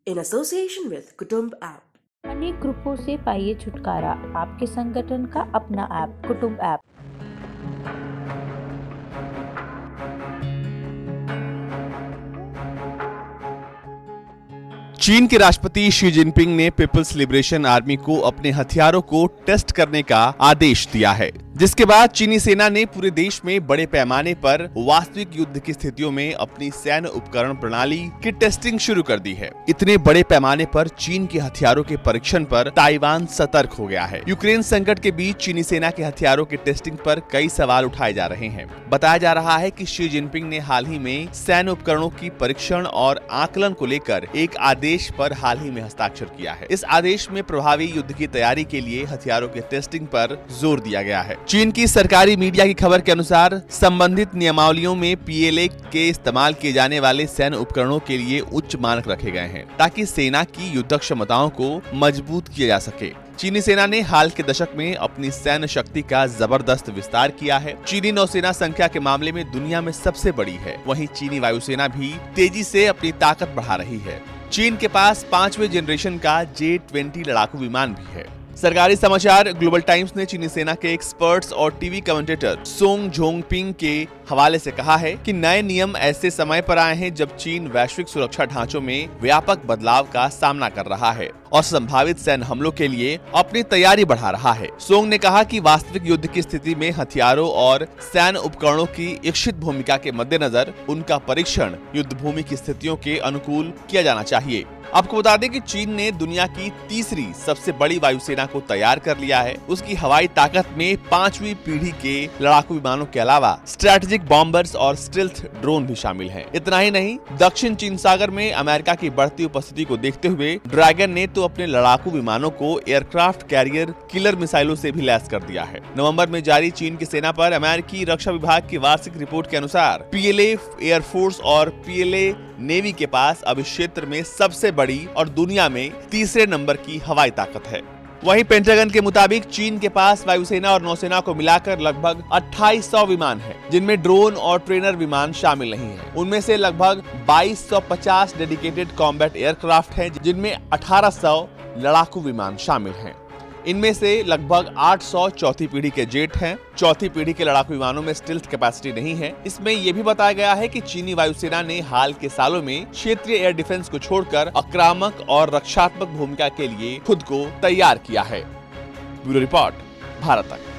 in association with Kutumb app. अनेक ग्रुपों से पाइए छुटकारा, आपके संगठन का अपना ऐप कुटुंब ऐप। चीन के राष्ट्रपति शी जिनपिंग ने पीपल्स लिबरेशन आर्मी को अपने हथियारों को टेस्ट करने का आदेश दिया है, जिसके बाद चीनी सेना ने पूरे देश में बड़े पैमाने पर वास्तविक युद्ध की स्थितियों में अपनी सैन्य उपकरण प्रणाली की टेस्टिंग शुरू कर दी है। इतने बड़े पैमाने पर चीन के हथियारों के परीक्षण पर ताइवान सतर्क हो गया है। यूक्रेन संकट के बीच चीनी सेना के हथियारों की टेस्टिंग पर कई सवाल उठाए जा रहे हैं। बताया जा रहा है कि शी जिनपिंग ने हाल ही में सैन्य उपकरणों की परीक्षण और आकलन को लेकर एक आदेश पर हाल ही में हस्ताक्षर किया है। इस आदेश में प्रभावी युद्ध की तैयारी के लिए हथियारों के टेस्टिंग पर जोर दिया गया है। चीन की सरकारी मीडिया की खबर के अनुसार संबंधित नियमावलियों में PLA के इस्तेमाल किए जाने वाले सैन्य उपकरणों के लिए उच्च मानक रखे गए हैं, ताकि सेना की युद्ध क्षमताओं को मजबूत किया जा सके। चीनी सेना ने हाल के दशक में अपनी सैन्य शक्ति का जबरदस्त विस्तार किया है। चीनी नौसेना संख्या के मामले में दुनिया में सबसे बड़ी है। वहीं चीनी वायुसेना भी तेजी से अपनी ताकत बढ़ा रही है। चीन के पास 5वें जनरेशन का J-20 लड़ाकू विमान भी है। सरकारी समाचार ग्लोबल टाइम्स ने चीनी सेना के एक्सपर्ट्स और टीवी कमेंटेटर सोंग जोंगपिंग के हवाले से कहा है कि नए नियम ऐसे समय पर आए हैं जब चीन वैश्विक सुरक्षा ढांचों में व्यापक बदलाव का सामना कर रहा है और संभावित सैन्य हमलों के लिए अपनी तैयारी बढ़ा रहा है। सोंग ने कहा कि वास्तविक युद्ध की स्थिति में हथियारों और सैन्य उपकरणों की इच्छित भूमिका के मद्देनजर उनका परीक्षण युद्ध भूमि की स्थितियों के अनुकूल किया जाना चाहिए। आपको बता दें कि चीन ने दुनिया की तीसरी सबसे बड़ी वायुसेना को तैयार कर लिया है। उसकी हवाई ताकत में 5वीं पीढ़ी के लड़ाकू विमानों के अलावा स्ट्रैटेजिक बॉम्बर्स और स्टिल्थ ड्रोन भी शामिल हैं। इतना ही नहीं, दक्षिण चीन सागर में अमेरिका की बढ़ती उपस्थिति को देखते हुए ड्रैगन ने तो अपने लड़ाकू विमानों को एयरक्राफ्ट कैरियर किलर मिसाइलों से भी लैस कर दिया है। नवंबर में जारी चीन की सेना पर अमेरिकी रक्षा विभाग की वार्षिक रिपोर्ट के अनुसार PLA एयरफोर्स और PLA नेवी के पास अब इस क्षेत्र में सबसे बड़ी और दुनिया में तीसरे नंबर की हवाई ताकत है। वहीं पेंटागन के मुताबिक चीन के पास वायुसेना और नौसेना को मिलाकर लगभग 2800 विमान हैं, जिनमें ड्रोन और ट्रेनर विमान शामिल नहीं हैं। उनमें से लगभग 2250 डेडिकेटेड कॉम्बैट एयरक्राफ्ट हैं, जिनमें 1800 लड़ाकू विमान शामिल हैं। इनमें से लगभग 800 चौथी पीढ़ी के जेट हैं। चौथी पीढ़ी के लड़ाकू विमानों में स्टिल्थ कैपेसिटी नहीं है। इसमें यह भी बताया गया है कि चीनी वायुसेना ने हाल के सालों में क्षेत्रीय एयर डिफेंस को छोड़कर आक्रामक और रक्षात्मक भूमिका के लिए खुद को तैयार किया है। ब्यूरो रिपोर्ट, भारत तक।